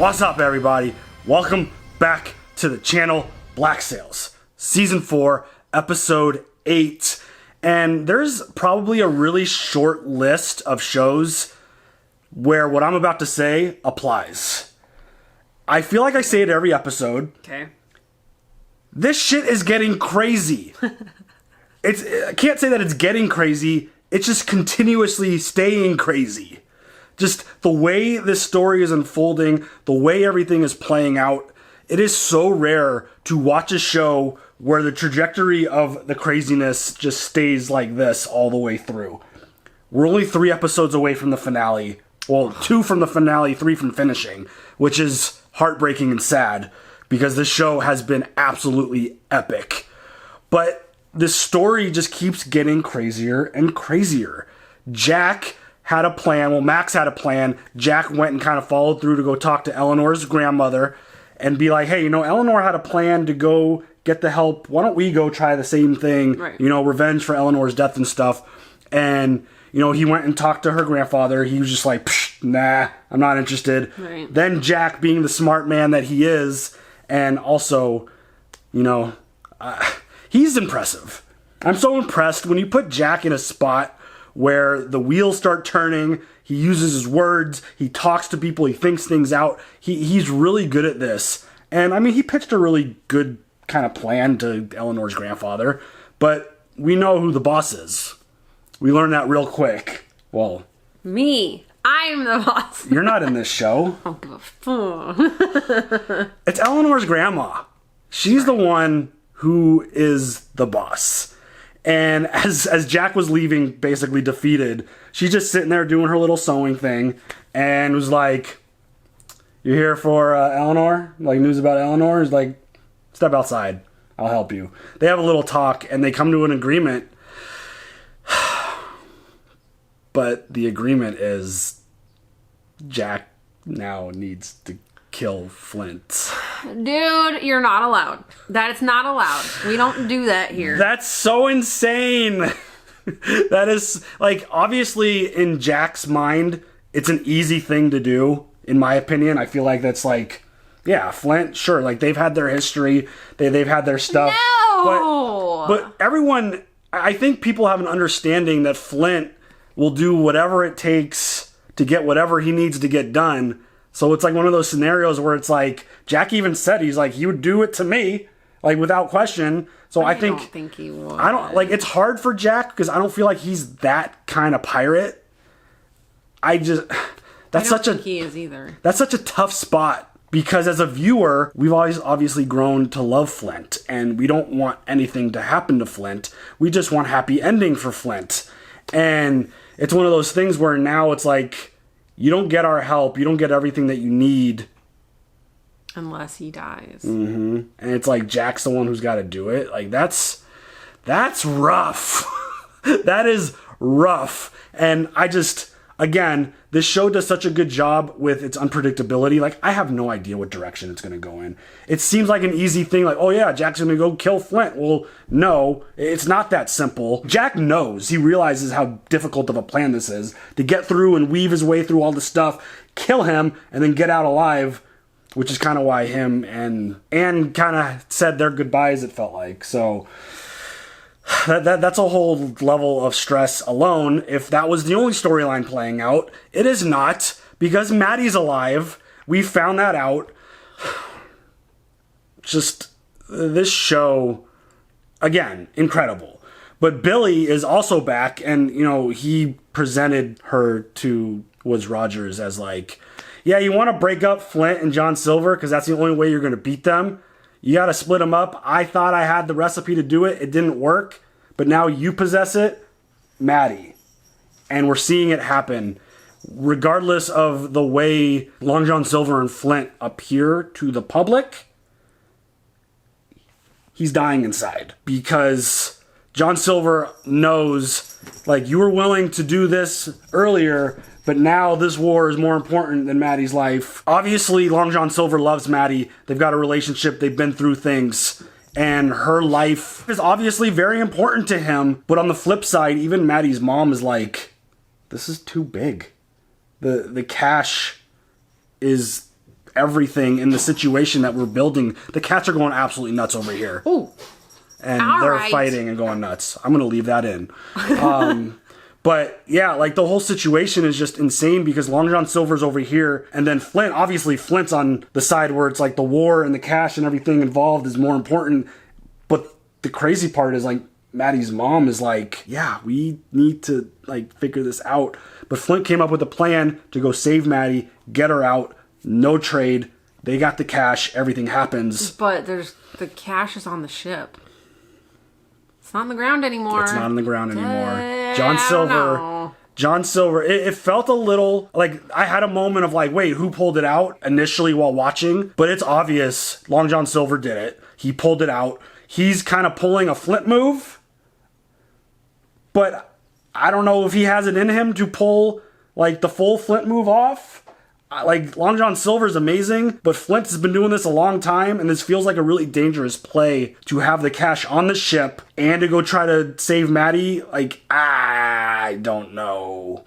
What's up, everybody? Welcome back to the channel, Black Sails, Season 4, Episode 8. And there's probably a really short list of shows where what I'm about to say applies. I feel like I say it every episode. Okay. This shit is getting crazy. I can't say that it's getting crazy. It's just continuously staying crazy. Just the way this story is unfolding, the way everything is playing out, it is so rare to watch a show where the trajectory of the craziness just stays like this all the way through. We're only 3 episodes away from the finale. Well, 2 from the finale, 3 from finishing, which is heartbreaking and sad because this show has been absolutely epic. But this story just keeps getting crazier and crazier. Jack had a plan. Well, Max had a plan. Jack went and kind of followed through to go talk to Eleanor's grandmother and be like, hey, you know, Eleanor had a plan to go get the help. Why don't we go try the same thing? Right. You know, revenge for Eleanor's death and stuff. And, you know, he went and talked to her grandfather. He was just like, nah, I'm not interested. Right. Then Jack, being the smart man that he is, and also, you know, he's impressive. I'm so impressed when you put Jack in a spot where the wheels start turning, he uses his words, he talks to people, he thinks things out. He's really good at this. And I mean, he pitched a really good kind of plan to Eleanor's grandfather, but we know who the boss is. We learned that real quick. Well, Me. I'm the boss. you're not in this show. I don't give a fuck. It's Eleanor's grandma. She's the one who is the boss. And as Jack was leaving, basically defeated, she's just sitting there doing her little sewing thing and was like, "You here for Eleanor? Like news about Eleanor?" He's like, "Step outside. I'll help you." They have a little talk and they come to an agreement. But the agreement is Jack now needs to kill Flint. Dude, you're not allowed. That is not allowed. We don't do that here. That's so insane. That is, like, obviously in Jack's mind, it's an easy thing to do, in my opinion. I feel like that's like, yeah, Flint, sure, like they've had their history, they've had their stuff. No! But everyone, I think people have an understanding that Flint will do whatever it takes to get whatever he needs to get done. So it's like one of those scenarios where it's like, Jack even said, he's like, he would do it to me, like without question. So I don't think he would. I don't, like, it's hard for Jack because I don't feel like he's that kind of pirate. That's such a, he is either. that's such a tough spot because as a viewer, we've always obviously grown to love Flint and we don't want anything to happen to Flint. We just want happy ending for Flint. And it's one of those things where now it's like, you don't get our help. You don't get everything that you need. Unless he dies. Mm-hmm. And it's like Jack's the one who's got to do it. Like, that's rough. That is rough. And again, this show does such a good job with its unpredictability. Like, I have no idea what direction it's going to go in. It seems like an easy thing. Like, oh yeah, Jack's going to go kill Flint. Well, no, it's not that simple. Jack knows. He realizes how difficult of a plan this is to get through and weave his way through all the stuff, kill him, and then get out alive, which is kind of why him and Anne kind of said their goodbyes, it felt like. So that's a whole level of stress alone. If that was the only storyline playing out, it is not, because Maddie's alive. We found that out. Just, this show, again, incredible. But Billy is also back, and, you know, he presented her to Woods Rogers as like, yeah, you want to break up Flint and John Silver because that's the only way you're going to beat them? You got to split them up. I thought I had the recipe to do it. It didn't work. But now you possess it, Maddie. And we're seeing it happen. Regardless of the way Long John Silver and Flint appear to the public, he's dying inside. Because John Silver knows, like, you were willing to do this earlier, but now this war is more important than Maddie's life. Obviously, Long John Silver loves Maddie. They've got a relationship. They've been through things. And her life is obviously very important to him. But on the flip side, even Maddie's mom is like, this is too big. The cash is everything in the situation that we're building. The cats are going absolutely nuts over here. Ooh. And All they're right. fighting and going nuts. I'm going to leave that in. But yeah, like the whole situation is just insane because Long John Silver's over here. And then Flint, obviously Flint's on the side where it's like the war and the cash and everything involved is more important. But the crazy part is like Maddie's mom is like, yeah, we need to like figure this out. But Flint came up with a plan to go save Maddie, get her out, no trade. They got the cash, everything happens. But the cash is on the ship. It's not on the ground anymore. It's not on the ground anymore. John Silver, it felt a little like I had a moment of like, wait, who pulled it out initially while watching? But it's obvious Long John Silver did it. He pulled it out. He's kind of pulling a Flint move. But I don't know if he has it in him to pull like the full Flint move off. Like Long John Silver is amazing, but Flint has been doing this a long time, and this feels like a really dangerous play to have the cash on the ship and to go try to save Maddie. Like, I don't know.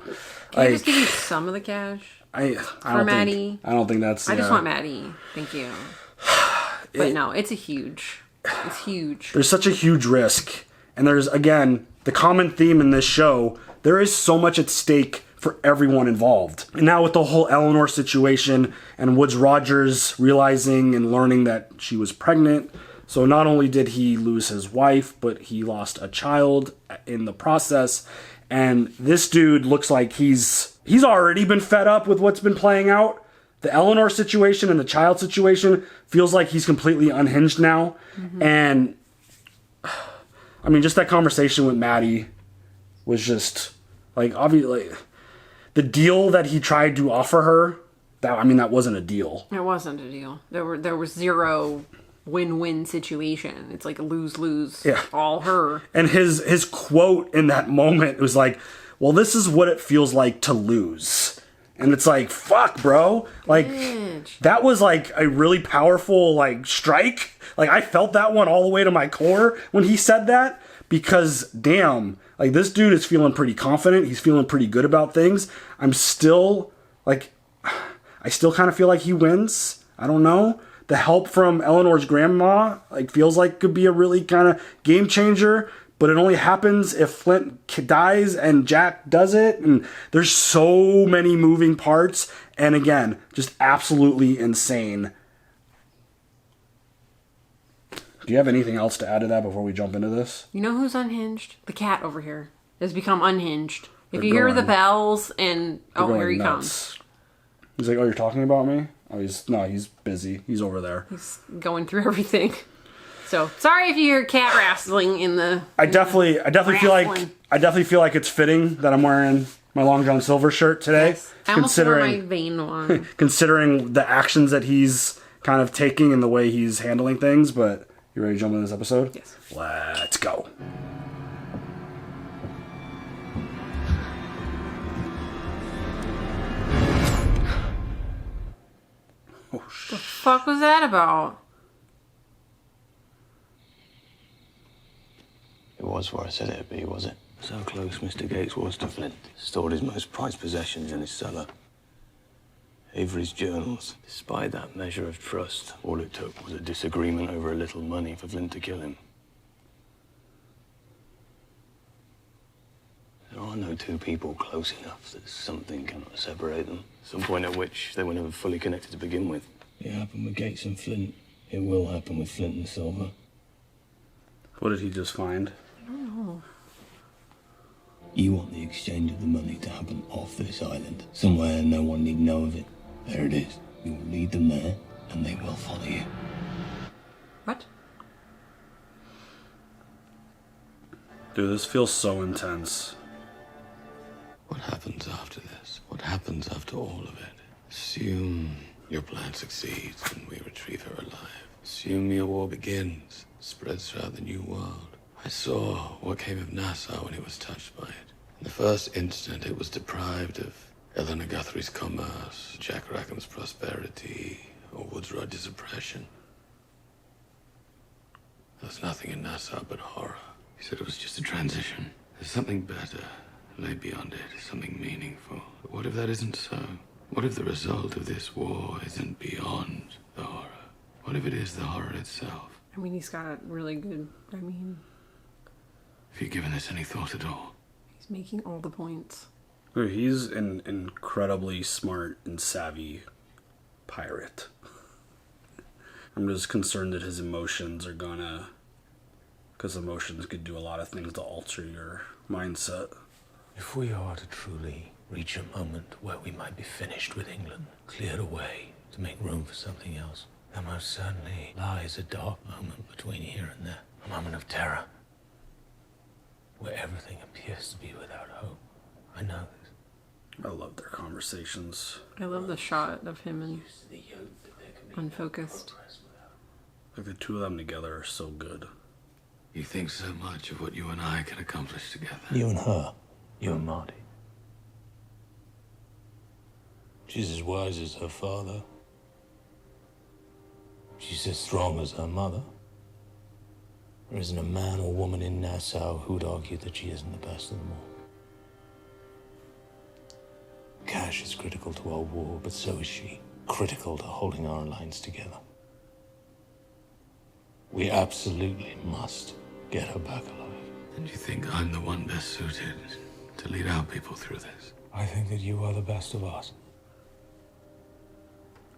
Can I just give you some of the cash? I Maddie? I don't think that's. I just want Maddie. Thank you. But no, it's huge. It's huge. There's such a huge risk, and there's again the common theme in this show. There is so much at stake for everyone involved. And now with the whole Eleanor situation and Woods Rogers realizing and learning that she was pregnant. So not only did he lose his wife, but he lost a child in the process. And this dude looks like he's already been fed up with what's been playing out. The Eleanor situation and the child situation feels like he's completely unhinged now. Mm-hmm. And I mean, just that conversation with Maddie was just like, obviously, the deal that he tried to offer her, that wasn't a deal. It wasn't a deal. There was zero win-win situation. It's like a lose-lose. Yeah. All her. And his quote in that moment was like, well, this is what it feels like to lose. And it's like, fuck, bro. Like, bitch. That was like a really powerful like strike. Like, I felt that one all the way to my core when he said that. Because, damn, like, this dude is feeling pretty confident. He's feeling pretty good about things. I'm still, like, I still kind of feel like he wins. I don't know. The help from Eleanor's grandma, like, feels like could be a really kind of game changer. But it only happens if Flint dies and Jack does it. And there's so many moving parts. And again, just absolutely insane. Do you have anything else to add to that before we jump into this? You know who's unhinged? The cat over here has become unhinged. If you hear the bells and... Oh, here he comes. He's like, oh, you're talking about me? Oh, he's busy. He's over there. He's going through everything. So, sorry if you hear cat wrestling in the... I definitely feel like it's fitting that I'm wearing my Long John Silver shirt today. Yes. I almost wore my vein one. Considering the actions that he's kind of taking and the way he's handling things, but... You ready to jump into this episode? Yes. Let's go. Oh, shit. The fuck was that about? It was where I said it'd be, was it? So close Mr. Gates was to Flint. Stored his most prized possessions in his cellar. Avery's journals. Despite that measure of trust, all it took was a disagreement over a little money for Flint to kill him. There are no two people close enough that something cannot separate them. Some point at which they were never fully connected to begin with. It happened with Gates and Flint. It will happen with Flint and Silver. What did he just find? I don't know. You want the exchange of the money to happen off this island, somewhere no one need know of it. There it is. You will lead them there, and they will follow you. What? Dude, this feels so intense. What happens after this? What happens after all of it? Assume your plan succeeds and we retrieve her alive. Assume your war begins, spreads throughout the new world. I saw what came of Nassau when it was touched by it. In the first instant, it was deprived of Eleanor Guthrie's commerce, Jack Rackham's prosperity, or Woods Rogers' oppression. There's nothing in Nassau but horror. He said it was just a transition. There's something better lay beyond it, something meaningful. But what if that isn't so? What if the result of this war isn't beyond the horror? What if it is the horror itself? I mean, he's got really good, Have you given this any thought at all? he's making all the points. He's an incredibly smart and savvy pirate. I'm just concerned that his emotions are gonna... Because emotions could do a lot of things to alter your mindset. If we are to truly reach a moment where we might be finished with England, cleared away to make room for something else, there most certainly lies a dark moment between here and there. A moment of terror, where everything appears to be without hope. I know this. I love their conversations. I love the shot of him and unfocused. Like the two of them together are so good. You think so much of what you and I can accomplish together. You and her, you and Maddie. She's as wise as her father. She's as strong as her mother. There isn't a man or woman in Nassau who'd argue that she isn't the best of them all. Cash is critical to our war, but so is she. Critical to holding our alliance together. We absolutely must get her back alive. And you think I'm the one best suited to lead our people through this? I think that you are the best of us.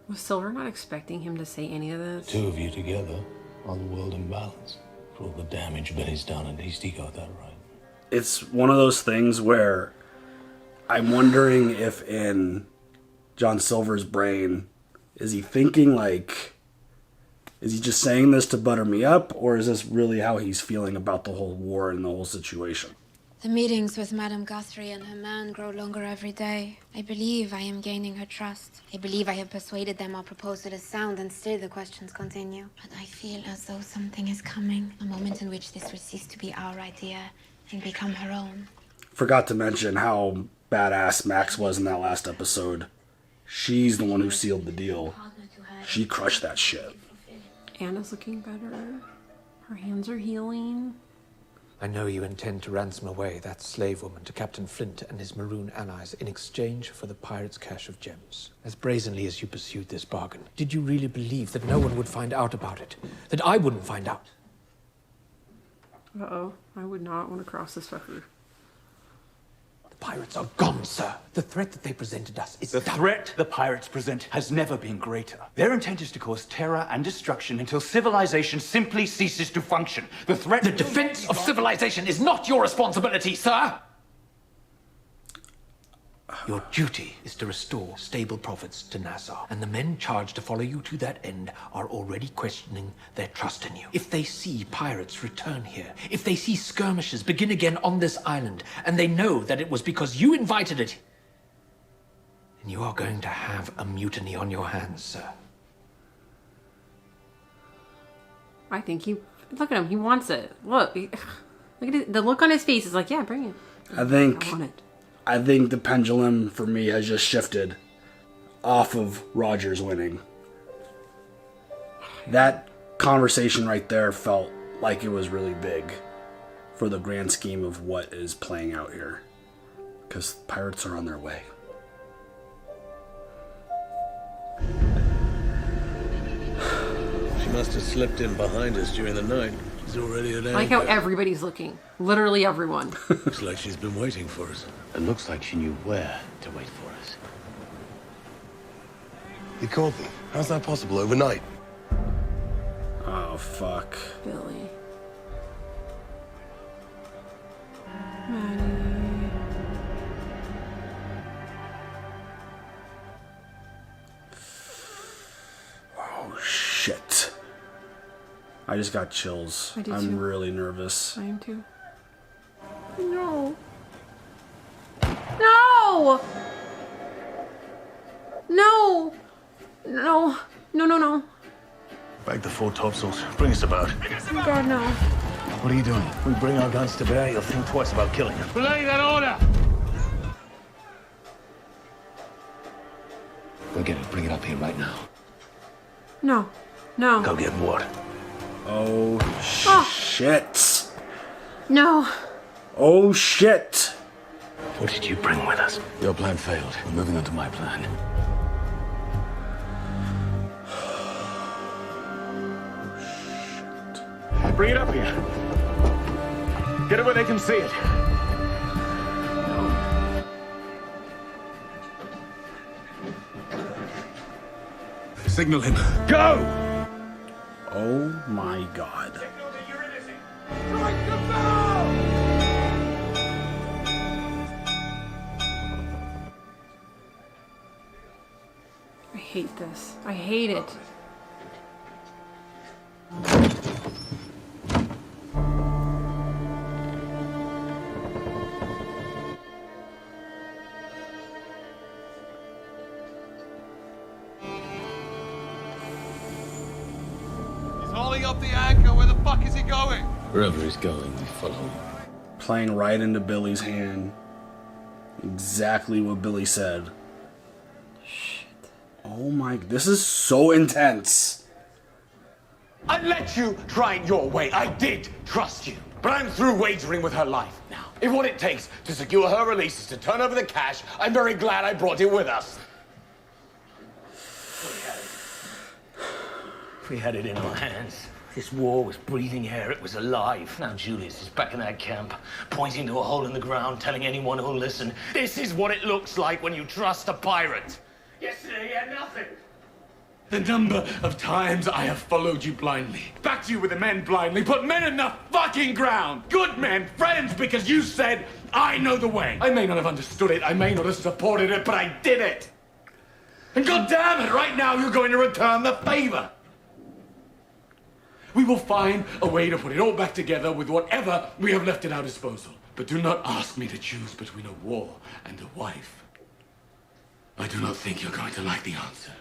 Was Silver not expecting him to say any of this? Two of you together are the world in balance. For all the damage Benny's done, at least he got that right. It's one of those things where I'm wondering if in John Silver's brain, is he thinking like, is he just saying this to butter me up, or is this really how he's feeling about the whole war and the whole situation? The meetings with Madame Guthrie and her man grow longer every day. I believe I am gaining her trust. I believe I have persuaded them our proposal is sound, and still the questions continue. But I feel as though something is coming. A moment in which this will cease to be our idea and become her own. Forgot to mention how badass Max was in that last episode. She's the one who sealed the deal. She crushed that shit. Anna's looking better. Her hands are healing. I know you intend to ransom away that slave woman to Captain Flint and his maroon allies in exchange for the pirate's cache of gems. As brazenly as you pursued this bargain, did you really believe that no one would find out about it? That I wouldn't find out? Uh-oh. I would not want to cross this fucker. The pirates are gone, sir. The threat that they presented us is The done. threat the pirates present has never been greater. Their intent is to cause terror and destruction until civilization simply ceases to function. The threat... The defense of civilization is not your responsibility, sir! Your duty is to restore stable profits to Nassau, and the men charged to follow you to that end are already questioning their trust in you. If they see pirates return here, if they see skirmishes begin again on this island, and they know that it was because you invited it, then you are going to have a mutiny on your hands, sir. I think he... Look at him. He wants it. Look. Look at it. The look on his face is like, yeah, bring it. I think I want it. the pendulum for me has just shifted off of Rogers winning. That conversation right there felt like it was really big for the grand scheme of what is playing out here. Because pirates are on their way. She must have slipped in behind us during the night. She's already at I like how everybody's looking. Literally everyone. Looks like she's been waiting for us. It looks like she knew where to wait for us. He called them. How's that possible overnight? Oh, fuck. Billy. Maddie. Oh, shit. I just got chills. I do I'm too. really nervous. I am too. No. No! No! No. No, no, no. Bag the four topsails. Bring us about. Oh God, no. What are you doing? If we bring our guns to bear, you'll think twice about killing us. Relay that order! Go get it. Bring it up here right now. No. No. Go get what? Oh, shit. No. Oh, shit. What did you bring with us? Your plan failed. We're moving on to my plan. Bring it up here. Get it where they can see it. Signal him. Go! Oh my god. I hate this. I hate it. Up the anchor. Where the fuck is he going? Wherever he's going, we follow him. Playing right into Billy's hand. Exactly what Billy said. Shit. Oh my, this is so intense. I let you try it your way. I did trust you. But I'm through wagering with her life now. If what it takes to secure her release is to turn over the cash, I'm very glad I brought it with us. We had it in our hands. This war was breathing air, it was alive. Now Julius is back in that camp, pointing to a hole in the ground, telling anyone who'll listen, this is what it looks like when you trust a pirate. Yesterday he had nothing. The number of times I have followed you blindly, backed you with the men blindly, put men in the fucking ground. Good men, friends, because you said, I know the way. I may not have understood it, I may not have supported it, but I did it. And God damn it, right now you're going to return the favor. We will find a way to put it all back together with whatever we have left at our disposal. But do not ask me to choose between a war and a wife. I do not think you're going to like the answer.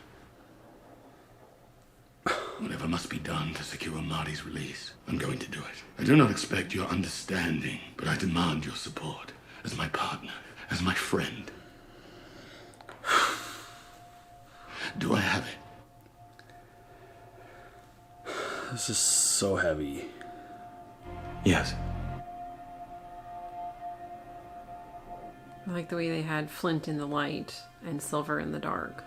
Whatever must be done to secure Maddie's release, I'm going to do it. I do not expect your understanding, but I demand your support as my partner, as my friend. Do I have it? This is so heavy. Yes. I like the way they had Flint in the light and Silver in the dark.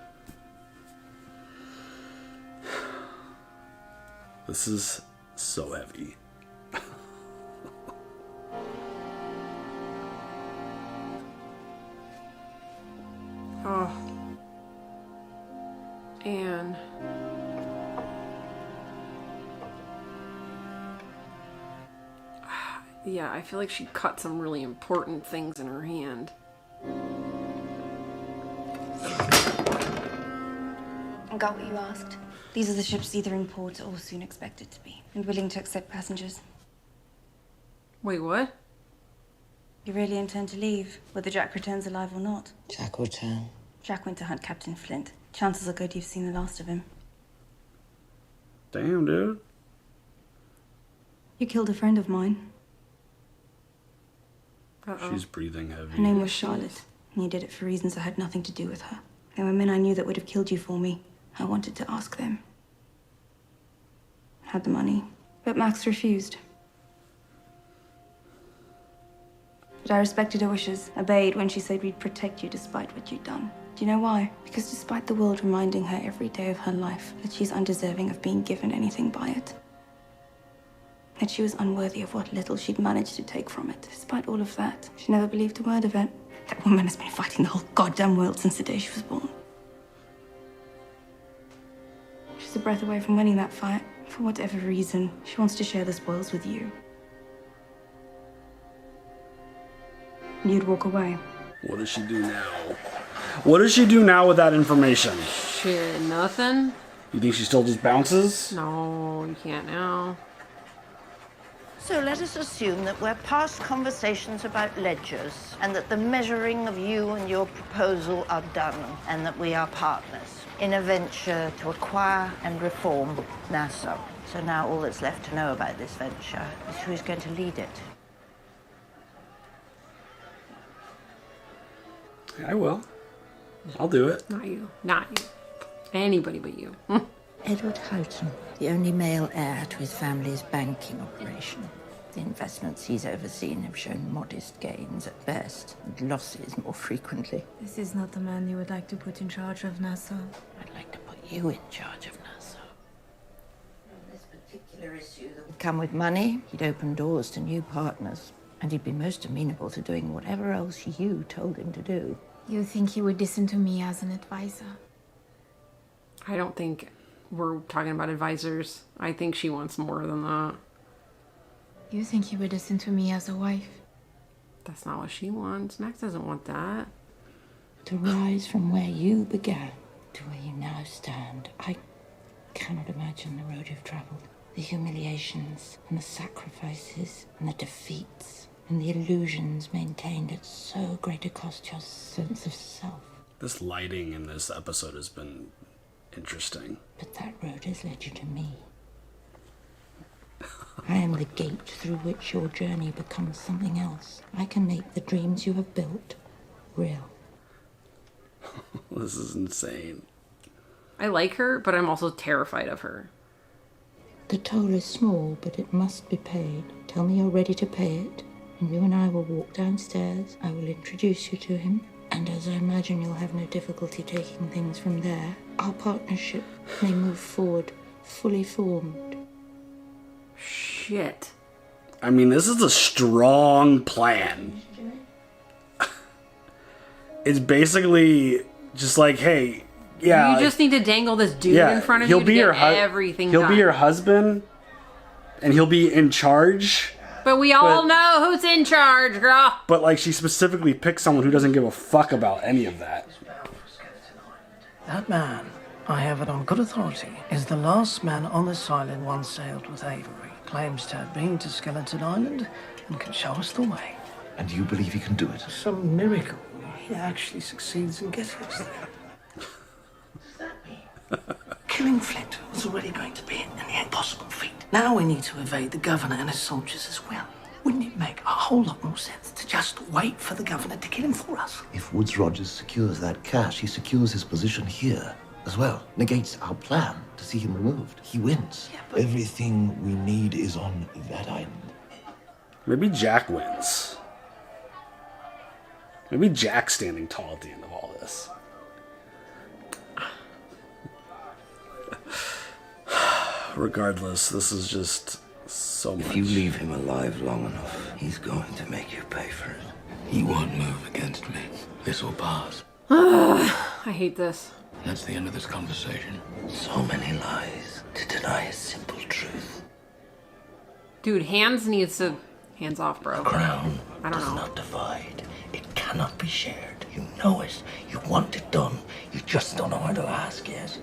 This is so heavy. Oh. Anne. Yeah, I feel like she cut some really important things in her hand. I got what you asked. These are the ships either in port or soon expected to be, and willing to accept passengers. Wait, what? You really intend to leave, whether Jack returns alive or not? Jack will return. Jack went to hunt Captain Flint. Chances are good you've seen the last of him. Damn, dude. You killed a friend of mine. She's breathing heavy. Her name was Charlotte, and you did it for reasons that had nothing to do with her. There were men I knew that would have killed you for me. I wanted to ask them. Had the money, but Max refused. But I respected her wishes, obeyed when she said we'd protect you despite what you'd done. Do you know why? Because despite the world reminding her every day of her life that she's undeserving of being given anything by it, that she was unworthy of what little she'd managed to take from it. Despite all of that, she never believed a word of it. That woman has been fighting the whole goddamn world since the day she was born. She's a breath away from winning that fight. For whatever reason, she wants to share the spoils with you. You'd walk away. What does she do now? What does she do now with that information? Shit, nothing? You think she still just bounces? No, you can't now. So let us assume that we're past conversations about ledgers and that the measuring of you and your proposal are done and that we are partners in a venture to acquire and reform Nassau. So now all that's left to know about this venture is who's going to lead it. I will. I'll do it. Not you. Not you. Anybody but you. Edward Houghton, the only male heir to his family's banking operation. The investments he's overseen have shown modest gains at best, and losses more frequently. This is not the man you would like to put in charge of Nassau. I'd like to put you in charge of Nassau. This particular particular issue that would come with money. He'd open doors to new partners, and he'd be most amenable to doing whatever else you told him to do. You think he would listen to me as an advisor? I don't think we're talking about advisors. I think she wants more than that. You think he would listen to me as a wife? That's not what she wants. Max doesn't want that. To rise from where you began to where you now stand, I cannot imagine the road you've traveled. The humiliations and the sacrifices and the defeats and the illusions maintained at so great a cost to your sense of self. This lighting in this episode has been interesting. But that road has led you to me. I am the gate through which your journey becomes something else. I can make the dreams you have built real. This is insane. I like her, but I'm also terrified of her. The toll is small, but it must be paid. Tell me you're ready to pay it, and you and I will walk downstairs. I will introduce you to him, and as I imagine you'll have no difficulty taking things from there, our partnership may move forward fully formed. Shit. I mean, this is a strong plan. It's basically just like, hey, yeah. You just need to dangle this dude in front of you to get everything done. He'll be your husband, and he'll be in charge. But we all know who's in charge, girl. But, like, she specifically picked someone who doesn't give a fuck about any of that. That man, I have it on good authority, is the last man on this island once sailed with Avery. Claims to have been to Skeleton Island and can show us the way. And you believe he can do it? Some miracle. He actually succeeds in getting us there. Does that mean? Killing Flint was already going to be an impossible feat. Now we need to evade the governor and his soldiers as well. Wouldn't it make a whole lot more sense to just wait for the governor to kill him for us? If Woods Rogers secures that cash, he secures his position here as well. Negates our plan to see him removed. He wins. Yeah, but everything we need is on that island. Maybe Jack wins. Maybe Jack's standing tall at the end of all this. Regardless, this is just so much. If you leave him alive long enough, he's going to make you pay for it. He won't move against me. This will pass. I hate this. That's the end of this conversation. So many lies to deny a simple truth. Dude, Hands needs to... Hands off, bro. The crown I don't does know. not divide. It cannot be shared. You know it. You want it done. You just don't know how to ask yet.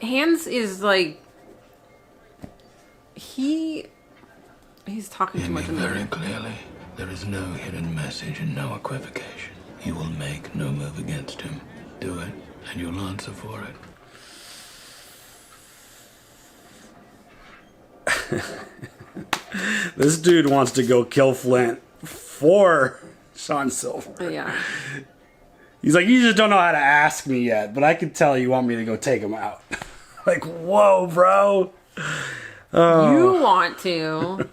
Hands is like... He's talking too much in there. Very clearly, there is no hidden message and no equivocation. You will make no move against him. Do it, and you'll answer for it. This dude wants to go kill Flint for Sean Silver. Yeah. He's like, you just don't know how to ask me yet, but I can tell you want me to go take him out. Like, whoa, bro. Oh. You want to.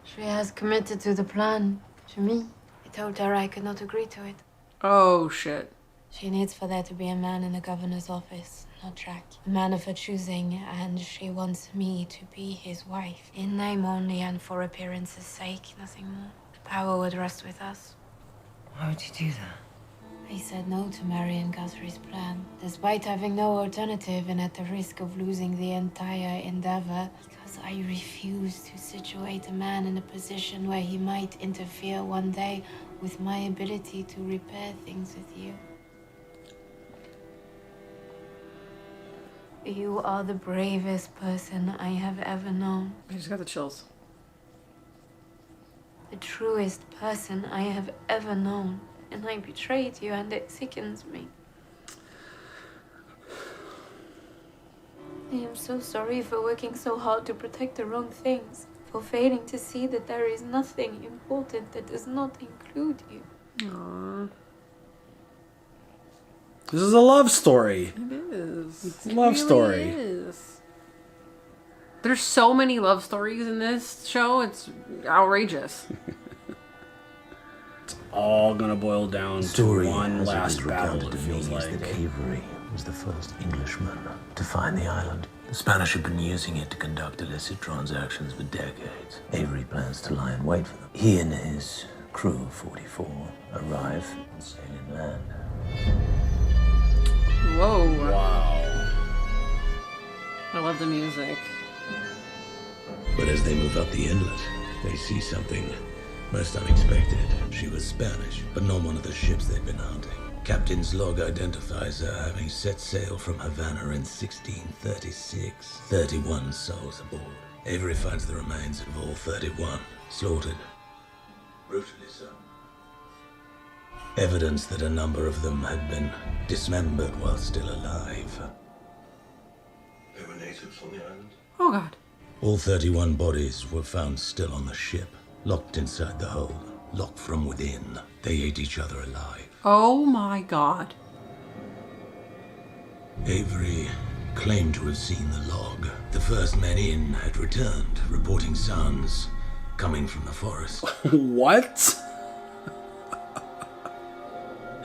She has committed to the plan. To me. I told her I could not agree to it. Oh, shit. She needs for there to be a man in the governor's office, not Jack. A man of her choosing, and she wants me to be his wife. In name only and for appearance's sake, nothing more. The power would rest with us. Why would you do that? I said no to Marion Guthrie's plan, despite having no alternative and at the risk of losing the entire endeavor, because I refuse to situate a man in a position where he might interfere one day with my ability to repair things with you. You are the bravest person I have ever known. I just got the chills. The truest person I have ever known. And I betrayed you, and it sickens me. I am so sorry for working so hard to protect the wrong things, for failing to see that there is nothing important that does not include you. Aww. This is a love story. It is. It's a love story. It is. There's so many love stories in this show. It's outrageous. It's all gonna boil down to one last battle, it feels like. The cavalry was the first Englishman to find the island. The Spanish had been using it to conduct illicit transactions for decades. Avery plans to lie in wait for them. He and his crew of 44 arrive on sailing land. Whoa. Wow. I love the music. But as they move up the inlet, they see something most unexpected. She was Spanish, but not one of the ships they'd been hunting. Captain's log identifies her having set sail from Havana in 1636. 31 souls aboard. Avery finds the remains of all 31, slaughtered. Brutally so. Evidence that a number of them had been dismembered while still alive. There were natives on the island? Oh, God. All 31 bodies were found still on the ship, locked inside the hold, locked from within. They ate each other alive. Oh, my God. Avery claimed to have seen the log. The first men in had returned, reporting sounds coming from the forest. What?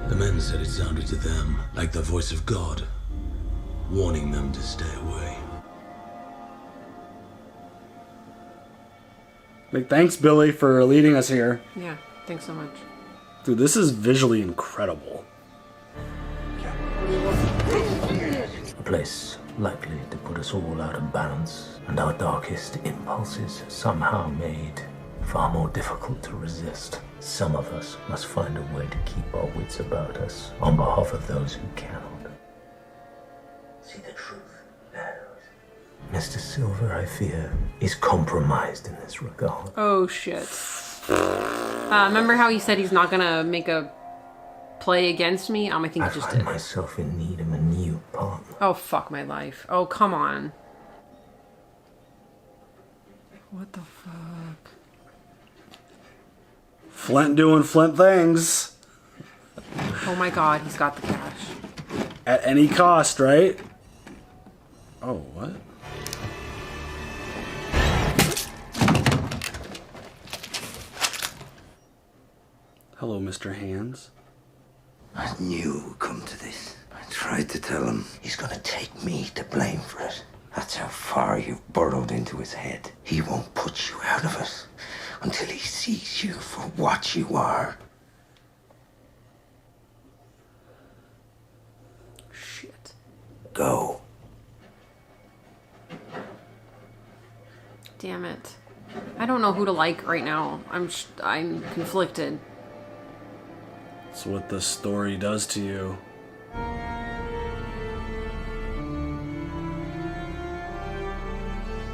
The men said it sounded to them like the voice of God, warning them to stay away. Like, thanks, Billy, for leading us here. Yeah, thanks so much. Dude, this is visually incredible. A place likely to put us all out of balance, and our darkest impulses somehow made far more difficult to resist. Some of us must find a way to keep our wits about us on behalf of those who cannot. See the truth. Mr. Silver, I fear, is compromised in this regard. Oh, shit. Remember how he said he's not gonna make a play against me? I think he just did. I find myself in need of a new partner. Oh, fuck my life. Oh, come on. What the fuck? Flint doing Flint things. Oh my God, he's got the cash. At any cost, right? Oh, what? Hello, Mr. Hands. I knew it would come to this. I tried to tell him he's gonna take me to blame for it. That's how far you've burrowed into his head. He won't put you out of it until he sees you for what you are. Shit. Go. Damn it. I don't know who to like right now. I'm conflicted. That's what this story does to you.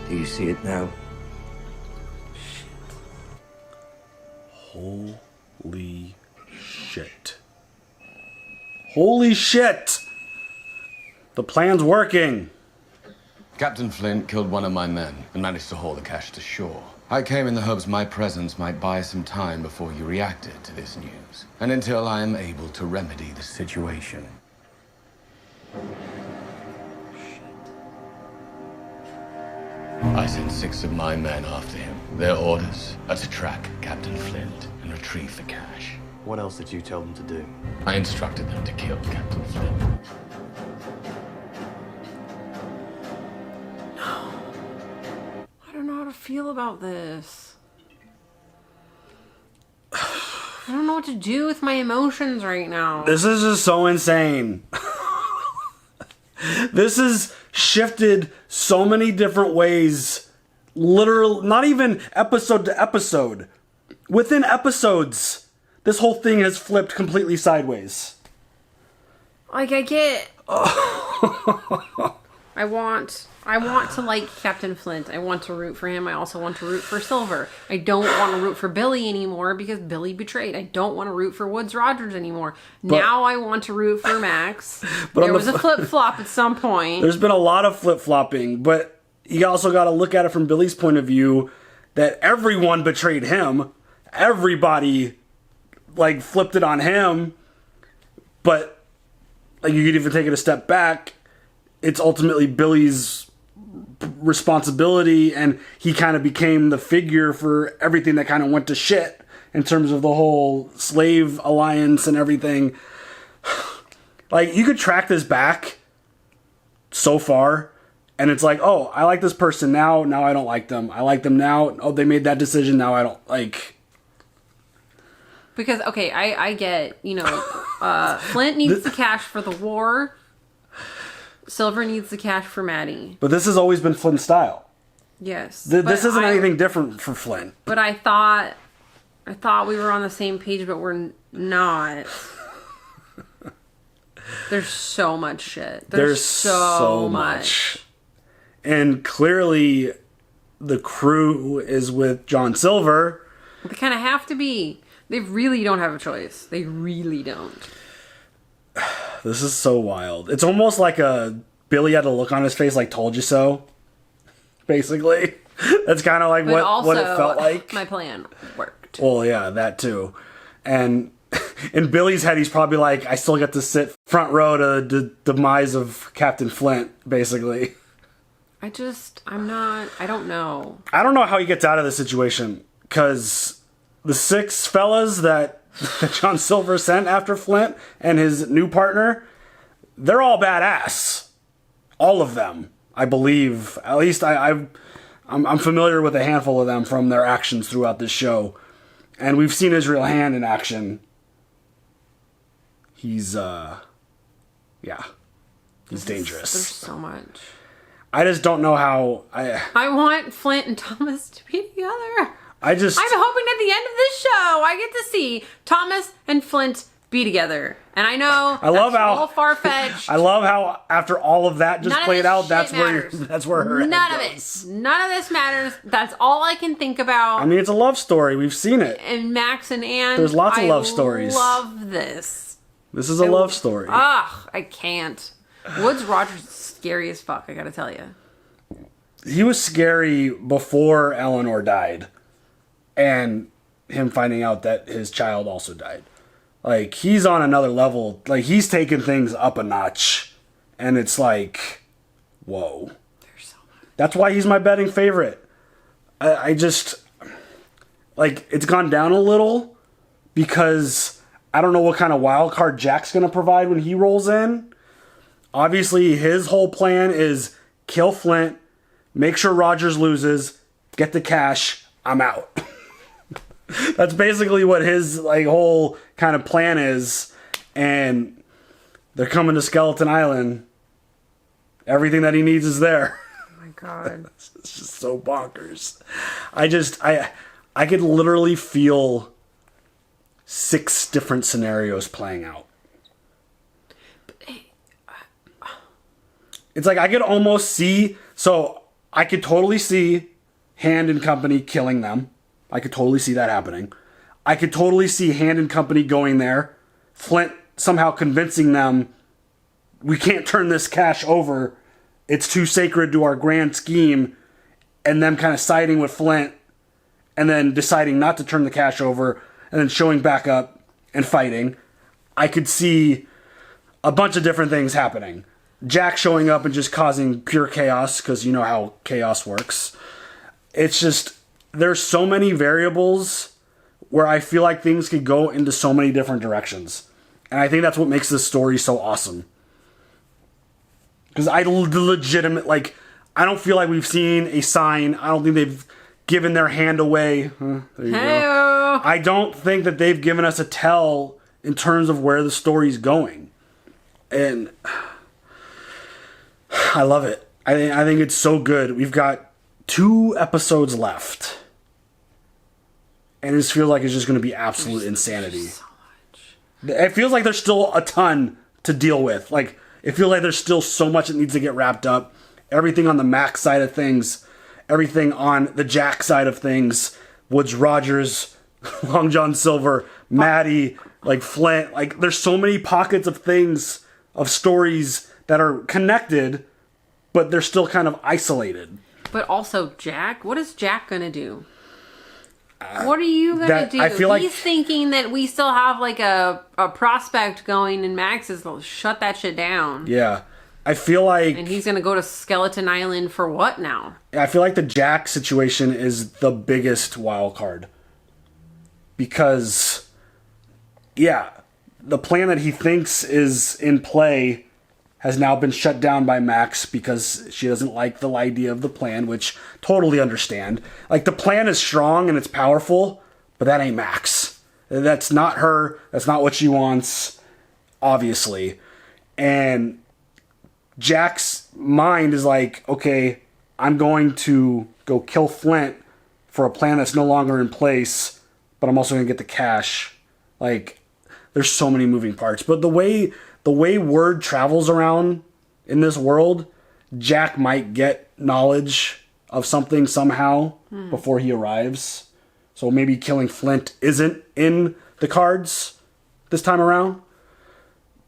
Do you see it now? Holy shit. Holy shit! The plan's working. Captain Flint killed one of my men and managed to haul the cash to shore. I came in the hopes my presence might buy some time before you reacted to this news, and until I am able to remedy the situation. I sent 6 of my men after him. Their orders are to track Captain Flint and retrieve the cash. What else did you tell them to do? I instructed them to kill Captain Flint. I don't know how to feel about this. I don't know what to do with my emotions right now. This is just so insane. This has shifted so many different ways. Literally, not even episode to episode. Within episodes, this whole thing has flipped completely sideways. Like, I get... I want to like Captain Flint. I want to root for him. I also want to root for Silver. I don't want to root for Billy anymore because Billy betrayed. I don't want to root for Woods Rogers anymore. Now I want to root for Max. There was a flip-flop at some point. There's been a lot of flip-flopping, but you also got to look at it from Billy's point of view that everyone betrayed him. Everybody, like, flipped it on him. But, like, you could even take it a step back. It's ultimately Billy's responsibility, and he kind of became the figure for everything that kind of went to shit in terms of the whole slave alliance and everything. Like, you could track this back so far. And it's like, oh, I like this person now. Now I don't like them. I like them now. Oh, they made that decision. Now I don't like. Because, okay, I get, Flint needs the cash for the war. Silver needs the cash for Maddie. But this has always been Flint's style. Yes. This isn't anything different for Flint. But I thought we were on the same page, but we're not. There's so much shit. There's so much. And clearly, the crew is with John Silver. They kind of have to be. They really don't have a choice. They really don't. This is so wild. It's almost like Billy had a look on his face like "told you so." Basically, that's kind of like what it felt like. My plan worked. Well, yeah, that too. And in Billy's head, he's probably like, "I still get to sit front row to the demise of Captain Flint." Basically. I don't know. I don't know how he gets out of this situation, because the 6 fellas that John Silver sent after Flint and his new partner, they're all badass. All of them, I believe. At least I'm familiar with a handful of them from their actions throughout this show. And we've seen Israel Hand in action. He's dangerous. There's so much. I just don't know how I want Flint and Thomas to be together. I'm hoping at the end of this show I get to see Thomas and Flint be together. And I know I love how all far-fetched. I love how after all of that just played out, that's where her head None of goes. it. None of this matters. That's all I can think about. I mean, it's a love story. We've seen it. And Max and Anne. There's lots of love stories. I love this. This is a love story. Ugh, I can't. Woods Rogers is scary as fuck, I gotta tell you. He was scary before Eleanor died. And him finding out that his child also died. Like, he's on another level. Like, he's taking things up a notch. And it's like, whoa. There's so much. That's why he's my betting favorite. I just, like, it's gone down a little because I don't know what kind of wild card Jack's going to provide when he rolls in. Obviously, his whole plan is kill Flint, make sure Rogers loses, get the cash, I'm out. That's basically what his whole kind of plan is. And they're coming to Skeleton Island. Everything that he needs is there. Oh my god. It's just so bonkers. I could literally feel 6 different scenarios playing out. It's like I could almost see, so I could totally see Hand and Company killing them. I could totally see that happening. I could totally see Hand and Company going there, Flint somehow convincing them, we can't turn this cash over, it's too sacred to our grand scheme, and them kind of siding with Flint, and then deciding not to turn the cash over, and then showing back up and fighting. I could see a bunch of different things happening. Jack showing up and just causing pure chaos, because you know how chaos works. It's just, there's so many variables where I feel like things could go into so many different directions. And I think that's what makes this story so awesome. Because I legitimate, I don't feel like we've seen a sign. I don't think they've given their hand away. There you go. I don't think that they've given us a tell in terms of where the story's going. And I love it. I think it's so good. We've got 2 episodes left. And it just feels like it's just going to be absolute insanity. So much. It feels like there's still a ton to deal with. It feels like there's still so much that needs to get wrapped up. Everything on the Max side of things. Everything on the Jack side of things. Woods Rogers, Long John Silver, Maddie, Flint. There's so many pockets of things, of stories that are connected, but they're still kind of isolated. But also, Jack, what is Jack gonna do? What are you gonna do? I feel He's thinking that we still have a prospect going, and Max is shut that shit down. Yeah, I feel like, and he's gonna go to Skeleton Island for what now? I feel like the Jack situation is the biggest wild card because, yeah, the plan that he thinks is in play has now been shut down by Max because she doesn't like the idea of the plan, which totally understand. Like, the plan is strong and it's powerful, but that ain't Max. That's not her. That's not what she wants, obviously. And Jack's mind is like, okay, I'm going to go kill Flint for a plan that's no longer in place, but I'm also going to get the cash. Like, there's so many moving parts. But the way word travels around in this world, Jack might get knowledge of something somehow before he arrives. So maybe killing Flint isn't in the cards this time around.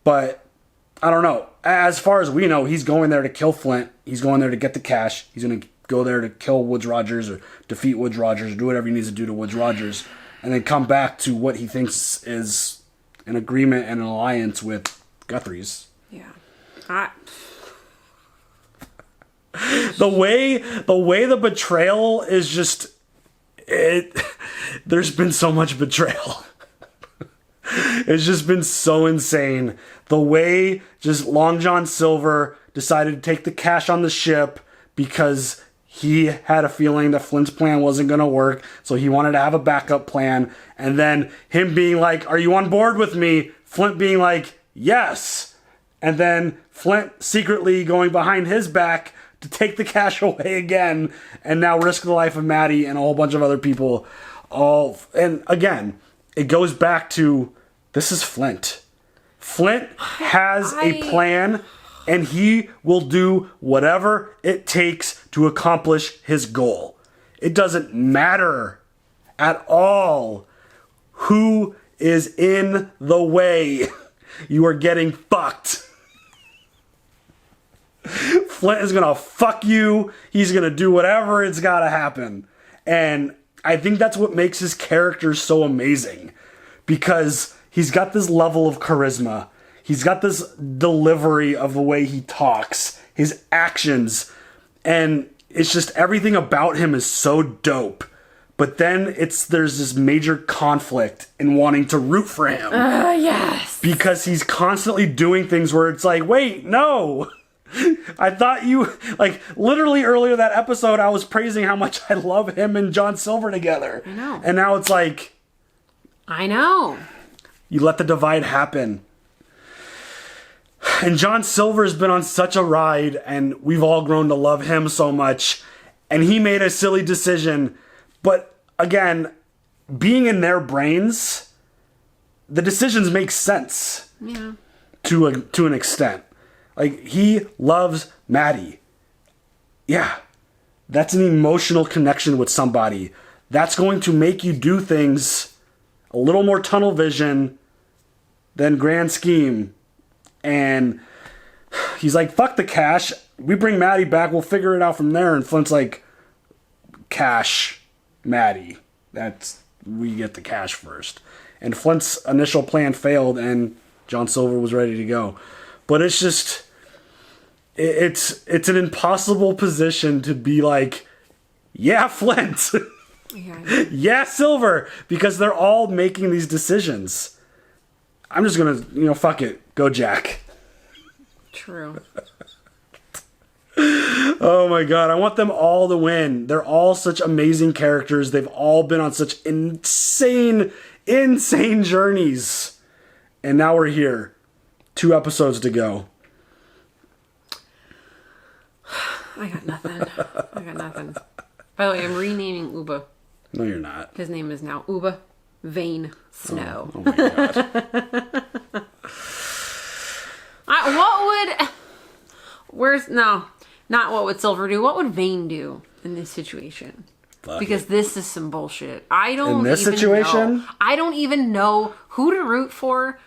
But I don't know. As far as we know, he's going there to kill Flint. He's going there to get the cash. He's going to go there to kill Woods Rogers or defeat Woods Rogers, or do whatever he needs to do to Woods Rogers, and then come back to what he thinks is an agreement and an alliance with Guthrie's. Yeah. The way the betrayal is just there's been so much betrayal. It's just been so insane. The way just Long John Silver decided to take the cash on the ship because he had a feeling that Flint's plan wasn't going to work, so he wanted to have a backup plan. And then him being like, "Are you on board with me?" Flint being like, "Yes." And then Flint secretly going behind his back to take the cash away again, and now risk the life of Maddie and a whole bunch of other people. And again, it goes back to, this is Flint. Flint has a plan, and he will do whatever it takes to accomplish his goal. It doesn't matter at all who is in the way. You are getting fucked. Flint is gonna fuck you. He's gonna do whatever it's gotta happen. And I think that's what makes his character so amazing. Because he's got this level of charisma. He's got this delivery of the way he talks. His actions. And it's just everything about him is so dope. But then there's this major conflict in wanting to root for him. Yes. Because he's constantly doing things where it's like, wait, no. I thought you, like, literally earlier that episode, I was praising how much I love him and John Silver together. I know. And now it's like, I know. You let the divide happen. And John Silver's been on such a ride, and we've all grown to love him so much. And he made a silly decision. But again, being in their brains, the decisions make sense. Yeah. To an extent. Like, he loves Maddie. Yeah. That's an emotional connection with somebody. That's going to make you do things a little more tunnel vision than grand scheme. And he's like, fuck the cash. We bring Maddie back. We'll figure it out from there. And Flint's like, cash, Maddie. We get the cash first. And Flint's initial plan failed, and John Silver was ready to go. But it's just, it's an impossible position to be like, yeah, Flint. Yeah, Silver. Because they're all making these decisions. I'm just going to, fuck it. Go Jack. True. Oh my god, I want them all to win. They're all such amazing characters. They've all been on such insane journeys. And now we're here. 2 episodes to go. I got nothing. By the way, I'm renaming Uba. No, you're not. His name is now Uba Vane Snow. Oh my god. Not what would Silver do. What would Vane do in this situation? Because this is some bullshit. I don't even know who to root for.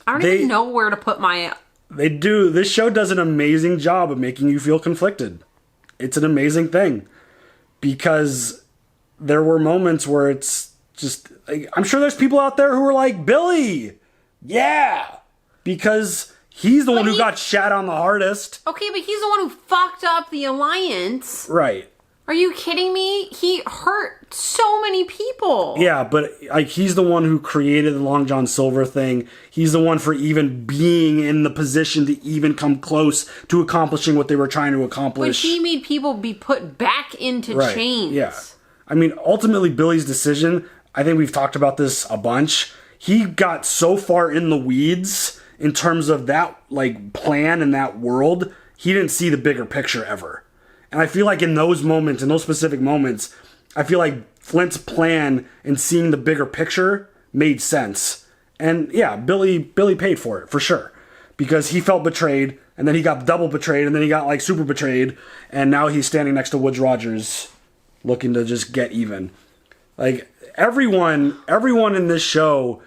I don't even know where to put my... They do. This show does an amazing job of making you feel conflicted. It's an amazing thing. Because there were moments where it's just... I'm sure there's people out there who are like, Billy! Yeah! Because he's the one who got shat on the hardest. Okay, but he's the one who fucked up the alliance. Right. Are you kidding me? He hurt so many people. Yeah, but like he's the one who created the Long John Silver thing. He's the one for even being in the position to even come close to accomplishing what they were trying to accomplish. When he made people be put back into chains. Yeah. I mean, ultimately, Billy's decision, I think we've talked about this a bunch. He got so far in the weeds in terms of that like plan and that world, he didn't see the bigger picture ever. And I feel like in those moments, in those specific moments, I feel like Flint's plan and seeing the bigger picture made sense. And yeah, Billy paid for it, for sure. Because he felt betrayed, and then he got double betrayed, and then he got like super betrayed, and now he's standing next to Woodes Rogers looking to just get even. Like, everyone in this show,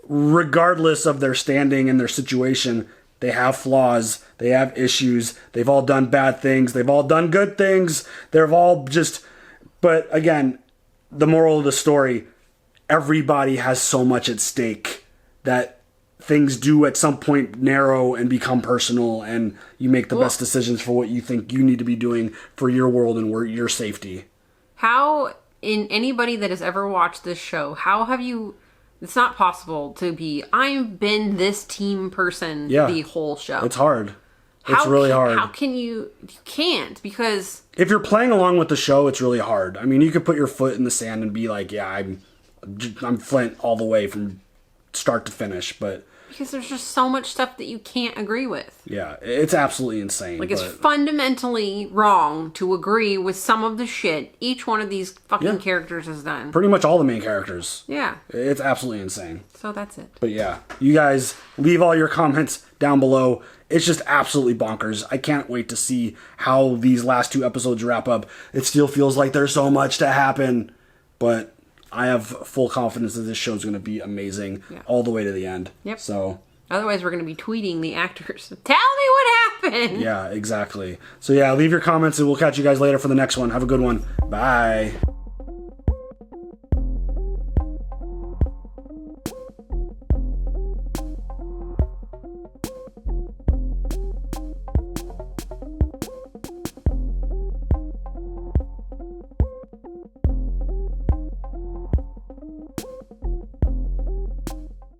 regardless of their standing and their situation, they have flaws, they have issues, they've all done bad things, they've all done good things, they've all just... But again, the moral of the story, everybody has so much at stake that things do at some point narrow and become personal, and you make the best decisions for what you think you need to be doing for your world and your safety. How, in anybody that has ever watched this show, how have you... It's not possible to be, I've been this team person the whole show. It's hard. It's really hard. How can you can't, because... If you're playing along with the show, it's really hard. I mean, you could put your foot in the sand and be like, yeah, I'm Flint all the way from start to finish, but... Because there's just so much stuff that you can't agree with. Yeah, it's absolutely insane. Like, it's fundamentally wrong to agree with some of the shit each one of these fucking characters has done. Pretty much all the main characters. Yeah. It's absolutely insane. So that's it. But yeah, you guys leave all your comments down below. It's just absolutely bonkers. I can't wait to see how these last 2 episodes wrap up. It still feels like there's so much to happen, but I have full confidence that this show's going to be amazing all the way to the end. Yep. So otherwise, we're going to be tweeting the actors. Tell me what happened. Yeah, exactly. So yeah, leave your comments and we'll catch you guys later for the next one. Have a good one. Bye.